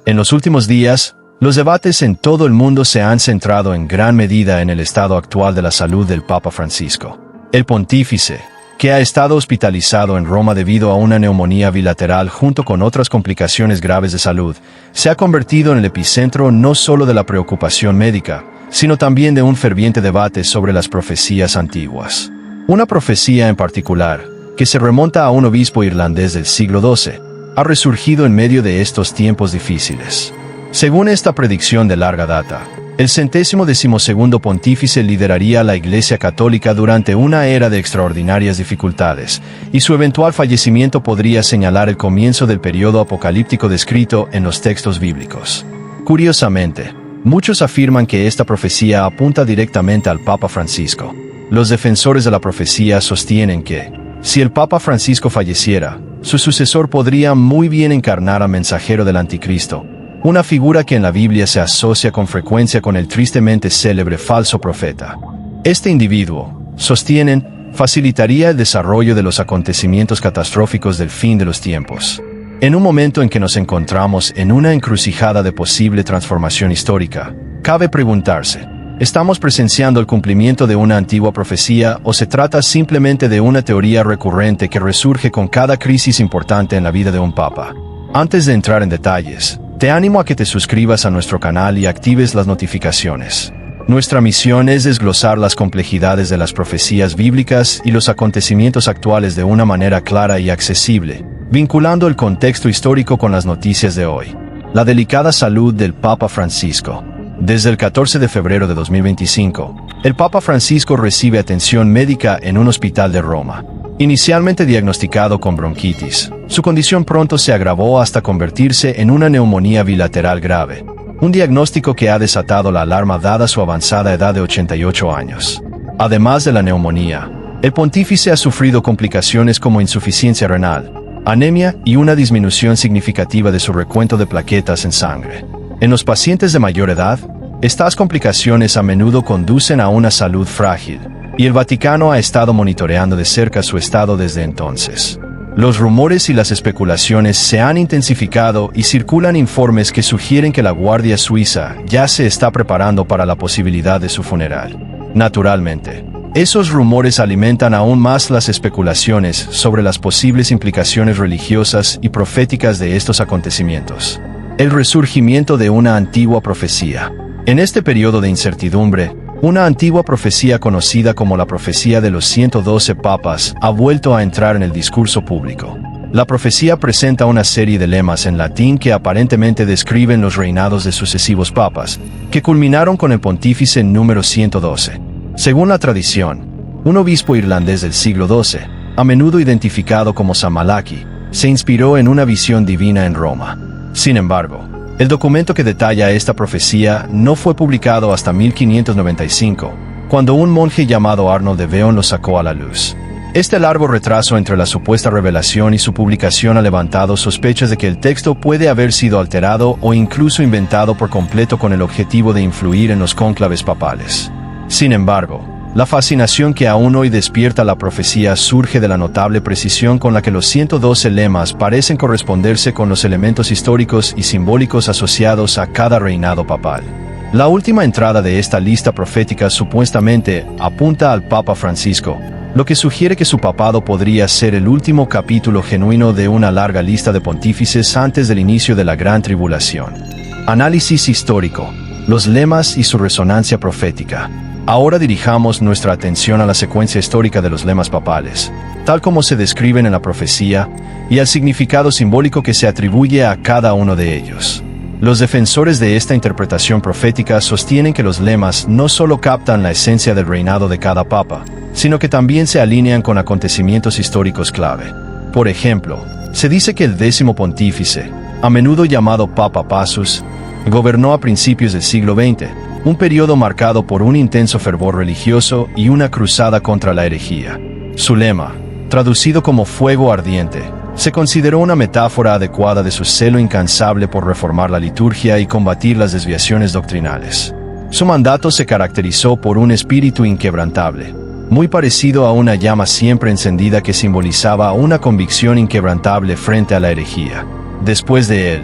En los últimos días, los debates en todo el mundo se han centrado en gran medida en el estado actual de la salud del Papa Francisco. El pontífice, que ha estado hospitalizado en Roma debido a una neumonía bilateral junto con otras complicaciones graves de salud, se ha convertido en el epicentro no solo de la preocupación médica, sino también de un ferviente debate sobre las profecías antiguas. Una profecía en particular, que se remonta a un obispo irlandés del siglo XII, ha resurgido en medio de estos tiempos difíciles. Según esta predicción de larga data, el 112º pontífice lideraría a la Iglesia Católica durante una era de extraordinarias dificultades, y su eventual fallecimiento podría señalar el comienzo del periodo apocalíptico descrito en los textos bíblicos. Curiosamente, muchos afirman que esta profecía apunta directamente al Papa Francisco. Los defensores de la profecía sostienen que, si el Papa Francisco falleciera, su sucesor podría muy bien encarnar al mensajero del Anticristo, una figura que en la Biblia se asocia con frecuencia con el tristemente célebre falso profeta. Este individuo, sostienen, facilitaría el desarrollo de los acontecimientos catastróficos del fin de los tiempos. En un momento en que nos encontramos en una encrucijada de posible transformación histórica, cabe preguntarse, ¿estamos presenciando el cumplimiento de una antigua profecía o se trata simplemente de una teoría recurrente que resurge con cada crisis importante en la vida de un papa? Antes de entrar en detalles, te animo a que te suscribas a nuestro canal y actives las notificaciones. Nuestra misión es desglosar las complejidades de las profecías bíblicas y los acontecimientos actuales de una manera clara y accesible, vinculando el contexto histórico con las noticias de hoy. La delicada salud del Papa Francisco. Desde el 14 de febrero de 2025, el Papa Francisco recibe atención médica en un hospital de Roma. Inicialmente diagnosticado con bronquitis, su condición pronto se agravó hasta convertirse en una neumonía bilateral grave, un diagnóstico que ha desatado la alarma dada su avanzada edad de 88 años. Además de la neumonía, el pontífice ha sufrido complicaciones como insuficiencia renal, anemia y una disminución significativa de su recuento de plaquetas en sangre. En los pacientes de mayor edad, estas complicaciones a menudo conducen a una salud frágil, y el Vaticano ha estado monitoreando de cerca su estado desde entonces. Los rumores y las especulaciones se han intensificado y circulan informes que sugieren que la Guardia Suiza ya se está preparando para la posibilidad de su funeral. Naturalmente, esos rumores alimentan aún más las especulaciones sobre las posibles implicaciones religiosas y proféticas de estos acontecimientos. El resurgimiento de una antigua profecía. En este periodo de incertidumbre, una antigua profecía conocida como la profecía de los 112 papas ha vuelto a entrar en el discurso público. La profecía presenta una serie de lemas en latín que aparentemente describen los reinados de sucesivos papas, que culminaron con el pontífice número 112. Según la tradición, un obispo irlandés del siglo XII, a menudo identificado como San Malachy, se inspiró en una visión divina en Roma. Sin embargo, el documento que detalla esta profecía no fue publicado hasta 1595, cuando un monje llamado Arnold de Veon lo sacó a la luz. Este largo retraso entre la supuesta revelación y su publicación ha levantado sospechas de que el texto puede haber sido alterado o incluso inventado por completo con el objetivo de influir en los cónclaves papales. Sin embargo, la fascinación que aún hoy despierta la profecía surge de la notable precisión con la que los 112 lemas parecen corresponderse con los elementos históricos y simbólicos asociados a cada reinado papal. La última entrada de esta lista profética supuestamente apunta al Papa Francisco, lo que sugiere que su papado podría ser el último capítulo genuino de una larga lista de pontífices antes del inicio de la Gran Tribulación. Análisis histórico, los lemas y su resonancia profética. Ahora dirijamos nuestra atención a la secuencia histórica de los lemas papales, tal como se describen en la profecía, y al significado simbólico que se atribuye a cada uno de ellos. Los defensores de esta interpretación profética sostienen que los lemas no solo captan la esencia del reinado de cada papa, sino que también se alinean con acontecimientos históricos clave. Por ejemplo, se dice que el 10º pontífice, a menudo llamado Papa Passus, gobernó a principios del siglo XX, un periodo marcado por un intenso fervor religioso y una cruzada contra la herejía. Su lema, traducido como fuego ardiente, se consideró una metáfora adecuada de su celo incansable por reformar la liturgia y combatir las desviaciones doctrinales. Su mandato se caracterizó por un espíritu inquebrantable, muy parecido a una llama siempre encendida que simbolizaba una convicción inquebrantable frente a la herejía. Después de él,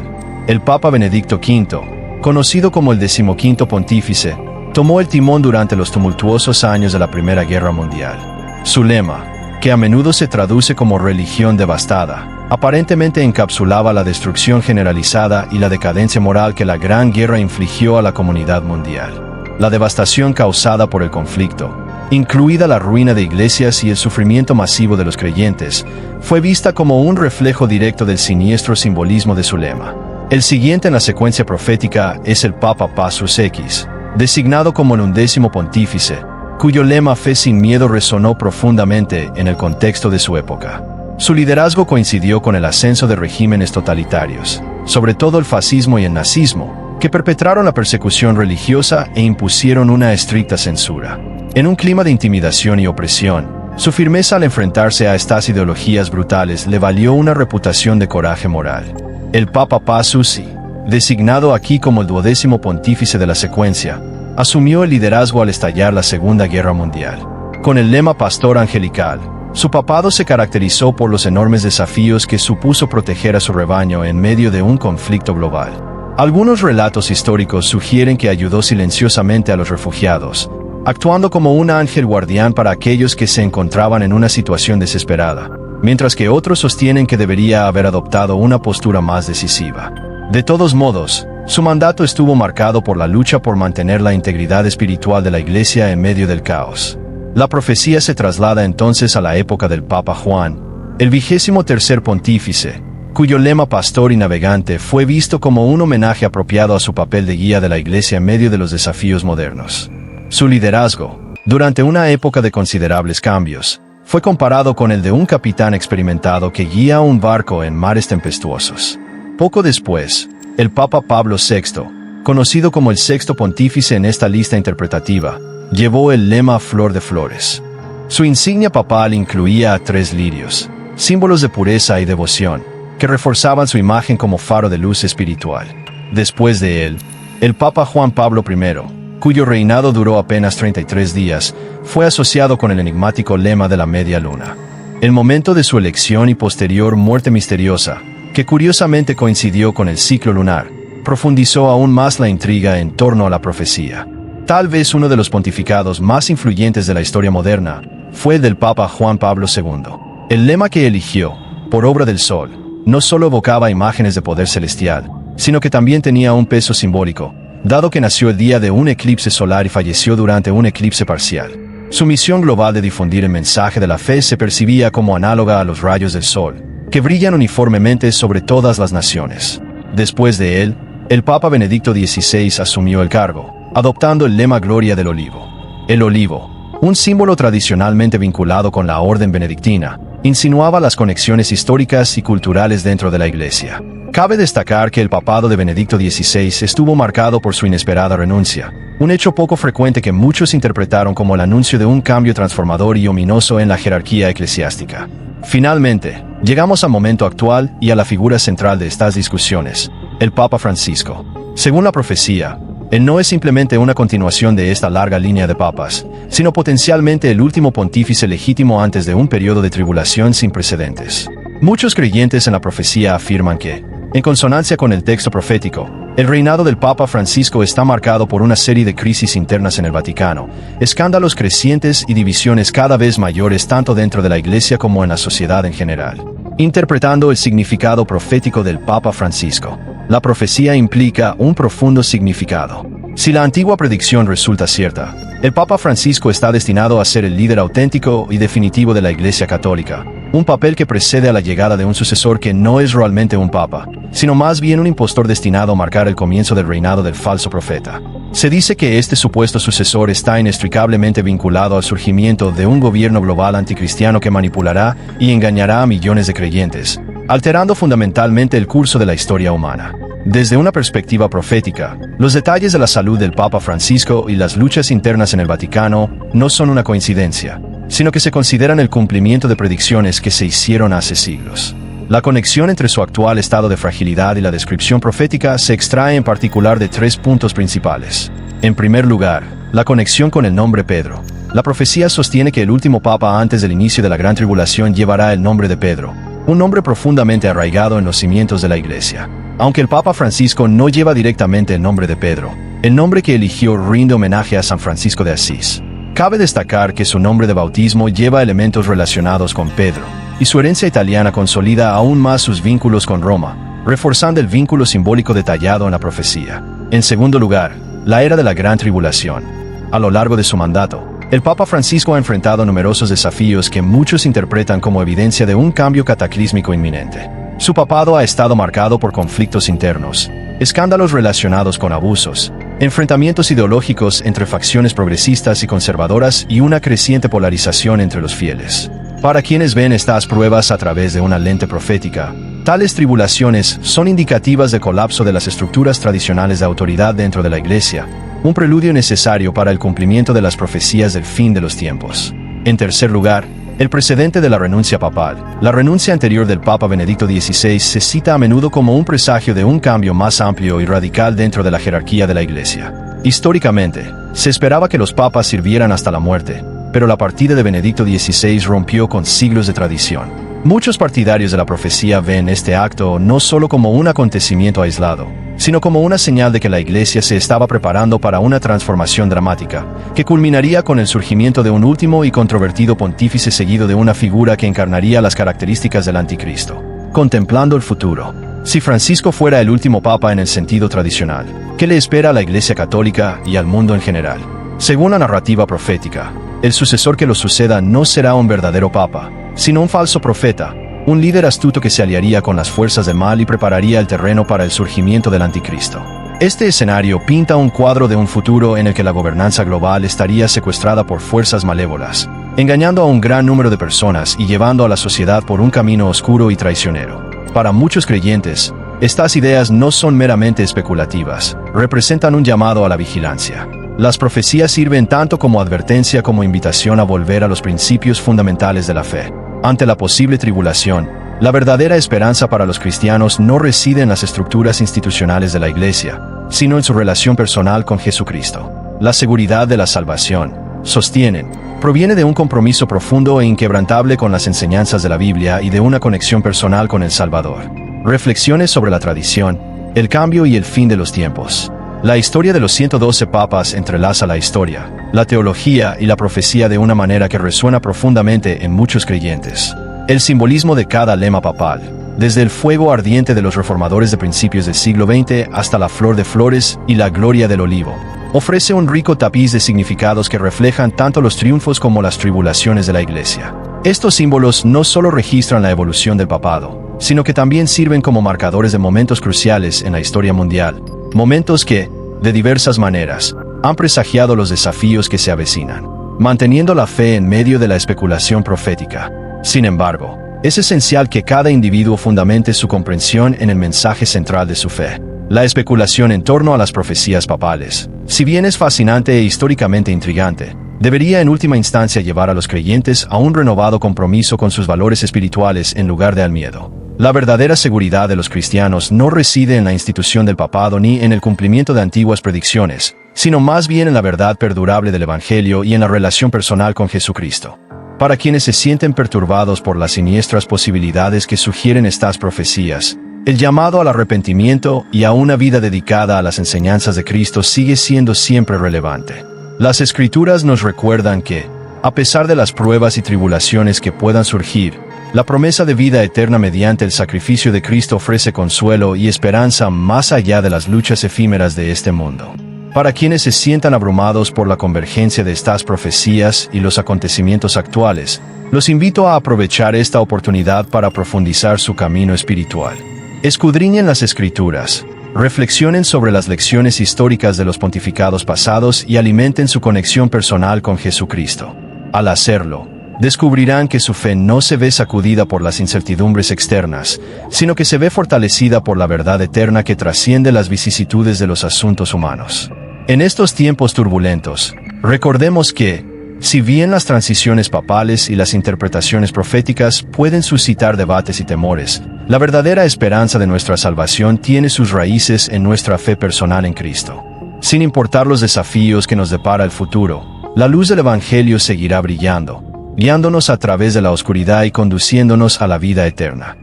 El Papa Benedicto V, conocido como el 15º Pontífice, tomó el timón durante los tumultuosos años de la Primera Guerra Mundial. Su lema, que a menudo se traduce como religión devastada, aparentemente encapsulaba la destrucción generalizada y la decadencia moral que la Gran Guerra infligió a la comunidad mundial. La devastación causada por el conflicto, incluida la ruina de iglesias y el sufrimiento masivo de los creyentes, fue vista como un reflejo directo del siniestro simbolismo de su lema. El siguiente en la secuencia profética es el Papa Pacius X, designado como el 11º Pontífice, cuyo lema Fe sin miedo resonó profundamente en el contexto de su época. Su liderazgo coincidió con el ascenso de regímenes totalitarios, sobre todo el fascismo y el nazismo, que perpetraron la persecución religiosa e impusieron una estricta censura. En un clima de intimidación y opresión, su firmeza al enfrentarse a estas ideologías brutales le valió una reputación de coraje moral. El Papa Pacius I, designado aquí como el 12º Pontífice de la secuencia, asumió el liderazgo al estallar la Segunda Guerra Mundial. Con el lema Pastor Angelical, su papado se caracterizó por los enormes desafíos que supuso proteger a su rebaño en medio de un conflicto global. Algunos relatos históricos sugieren que ayudó silenciosamente a los refugiados, actuando como un ángel guardián para aquellos que se encontraban en una situación desesperada, mientras que otros sostienen que debería haber adoptado una postura más decisiva. De todos modos, su mandato estuvo marcado por la lucha por mantener la integridad espiritual de la Iglesia en medio del caos. La profecía se traslada entonces a la época del Papa Juan, el 23º Pontífice, cuyo lema Pastor y Navegante fue visto como un homenaje apropiado a su papel de guía de la Iglesia en medio de los desafíos modernos. Su liderazgo, durante una época de considerables cambios, fue comparado con el de un capitán experimentado que guía un barco en mares tempestuosos. Poco después, el Papa Pablo VI, conocido como el sexto pontífice en esta lista interpretativa, llevó el lema Flor de Flores. Su insignia papal incluía 3 lirios, símbolos de pureza y devoción, que reforzaban su imagen como faro de luz espiritual. Después de él, el Papa Juan Pablo I, cuyo reinado duró apenas 33 días, fue asociado con el enigmático lema de la media luna. El momento de su elección y posterior muerte misteriosa, que curiosamente coincidió con el ciclo lunar, profundizó aún más la intriga en torno a la profecía. Tal vez uno de los pontificados más influyentes de la historia moderna fue el del Papa Juan Pablo II. El lema que eligió, por obra del sol, no solo evocaba imágenes de poder celestial, sino que también tenía un peso simbólico, dado que nació el día de un eclipse solar y falleció durante un eclipse parcial. Su misión global de difundir el mensaje de la fe se percibía como análoga a los rayos del sol, que brillan uniformemente sobre todas las naciones. Después de él, el Papa Benedicto XVI asumió el cargo, adoptando el lema Gloria del Olivo. El olivo, un símbolo tradicionalmente vinculado con la orden benedictina, insinuaba las conexiones históricas y culturales dentro de la Iglesia. Cabe destacar que el papado de Benedicto XVI estuvo marcado por su inesperada renuncia, un hecho poco frecuente que muchos interpretaron como el anuncio de un cambio transformador y ominoso en la jerarquía eclesiástica. Finalmente, llegamos al momento actual y a la figura central de estas discusiones, el Papa Francisco. Según la profecía, él no es simplemente una continuación de esta larga línea de papas, sino potencialmente el último pontífice legítimo antes de un periodo de tribulación sin precedentes. Muchos creyentes en la profecía afirman que, en consonancia con el texto profético, el reinado del Papa Francisco está marcado por una serie de crisis internas en el Vaticano, escándalos crecientes y divisiones cada vez mayores tanto dentro de la Iglesia como en la sociedad en general. Interpretando el significado profético del Papa Francisco, la profecía implica un profundo significado. Si la antigua predicción resulta cierta, el Papa Francisco está destinado a ser el líder auténtico y definitivo de la Iglesia Católica, un papel que precede a la llegada de un sucesor que no es realmente un papa, sino más bien un impostor destinado a marcar el comienzo del reinado del falso profeta. Se dice que este supuesto sucesor está inextricablemente vinculado al surgimiento de un gobierno global anticristiano que manipulará y engañará a millones de creyentes, alterando fundamentalmente el curso de la historia humana. Desde una perspectiva profética, los detalles de la salud del Papa Francisco y las luchas internas en el Vaticano no son una coincidencia, sino que se consideran el cumplimiento de predicciones que se hicieron hace siglos. La conexión entre su actual estado de fragilidad y la descripción profética se extrae en particular de 3 puntos principales. En primer lugar, la conexión con el nombre Pedro. La profecía sostiene que el último papa antes del inicio de la Gran Tribulación llevará el nombre de Pedro, un nombre profundamente arraigado en los cimientos de la Iglesia. Aunque el Papa Francisco no lleva directamente el nombre de Pedro, el nombre que eligió rinde homenaje a San Francisco de Asís. Cabe destacar que su nombre de bautismo lleva elementos relacionados con Pedro, y su herencia italiana consolida aún más sus vínculos con Roma, reforzando el vínculo simbólico detallado en la profecía. En segundo lugar, la era de la Gran Tribulación. A lo largo de su mandato, el Papa Francisco ha enfrentado numerosos desafíos que muchos interpretan como evidencia de un cambio cataclísmico inminente. Su papado ha estado marcado por conflictos internos, escándalos relacionados con abusos, enfrentamientos ideológicos entre facciones progresistas y conservadoras y una creciente polarización entre los fieles. Para quienes ven estas pruebas a través de una lente profética, tales tribulaciones son indicativas de colapso de las estructuras tradicionales de autoridad dentro de la Iglesia, un preludio necesario para el cumplimiento de las profecías del fin de los tiempos. En tercer lugar, el precedente de la renuncia papal. La renuncia anterior del Papa Benedicto XVI se cita a menudo como un presagio de un cambio más amplio y radical dentro de la jerarquía de la Iglesia. Históricamente, se esperaba que los papas sirvieran hasta la muerte, pero la partida de Benedicto XVI rompió con siglos de tradición. Muchos partidarios de la profecía ven este acto no solo como un acontecimiento aislado, sino como una señal de que la Iglesia se estaba preparando para una transformación dramática, que culminaría con el surgimiento de un último y controvertido pontífice seguido de una figura que encarnaría las características del anticristo. Contemplando el futuro. Si Francisco fuera el último papa en el sentido tradicional, ¿qué le espera a la Iglesia católica y al mundo en general? Según la narrativa profética, el sucesor que lo suceda no será un verdadero papa, sino un falso profeta, un líder astuto que se aliaría con las fuerzas del mal y prepararía el terreno para el surgimiento del anticristo. Este escenario pinta un cuadro de un futuro en el que la gobernanza global estaría secuestrada por fuerzas malévolas, engañando a un gran número de personas y llevando a la sociedad por un camino oscuro y traicionero. Para muchos creyentes, estas ideas no son meramente especulativas, representan un llamado a la vigilancia. Las profecías sirven tanto como advertencia como invitación a volver a los principios fundamentales de la fe. Ante la posible tribulación, la verdadera esperanza para los cristianos no reside en las estructuras institucionales de la Iglesia, sino en su relación personal con Jesucristo. La seguridad de la salvación, sostienen, proviene de un compromiso profundo e inquebrantable con las enseñanzas de la Biblia y de una conexión personal con el Salvador. Reflexiones sobre la tradición, el cambio y el fin de los tiempos. La historia de los 112 papas entrelaza la historia, la teología y la profecía de una manera que resuena profundamente en muchos creyentes. El simbolismo de cada lema papal, desde el fuego ardiente de los reformadores de principios del siglo XX hasta la flor de flores y la gloria del olivo, ofrece un rico tapiz de significados que reflejan tanto los triunfos como las tribulaciones de la Iglesia. Estos símbolos no solo registran la evolución del papado, sino que también sirven como marcadores de momentos cruciales en la historia mundial, momentos que, de diversas maneras, han presagiado los desafíos que se avecinan, manteniendo la fe en medio de la especulación profética. Sin embargo, es esencial que cada individuo fundamente su comprensión en el mensaje central de su fe. La especulación en torno a las profecías papales, si bien es fascinante e históricamente intrigante, debería en última instancia llevar a los creyentes a un renovado compromiso con sus valores espirituales en lugar de al miedo. La verdadera seguridad de los cristianos no reside en la institución del papado ni en el cumplimiento de antiguas predicciones, sino más bien en la verdad perdurable del Evangelio y en la relación personal con Jesucristo. Para quienes se sienten perturbados por las siniestras posibilidades que sugieren estas profecías, el llamado al arrepentimiento y a una vida dedicada a las enseñanzas de Cristo sigue siendo siempre relevante. Las Escrituras nos recuerdan que, a pesar de las pruebas y tribulaciones que puedan surgir, la promesa de vida eterna mediante el sacrificio de Cristo ofrece consuelo y esperanza más allá de las luchas efímeras de este mundo. Para quienes se sientan abrumados por la convergencia de estas profecías y los acontecimientos actuales, los invito a aprovechar esta oportunidad para profundizar su camino espiritual. Escudriñen las Escrituras, reflexionen sobre las lecciones históricas de los pontificados pasados y alimenten su conexión personal con Jesucristo. Al hacerlo, descubrirán que su fe no se ve sacudida por las incertidumbres externas, sino que se ve fortalecida por la verdad eterna que trasciende las vicisitudes de los asuntos humanos. En estos tiempos turbulentos, recordemos que, si bien las transiciones papales y las interpretaciones proféticas pueden suscitar debates y temores, la verdadera esperanza de nuestra salvación tiene sus raíces en nuestra fe personal en Cristo. Sin importar los desafíos que nos depara el futuro, la luz del Evangelio seguirá brillando, guiándonos a través de la oscuridad y conduciéndonos a la vida eterna.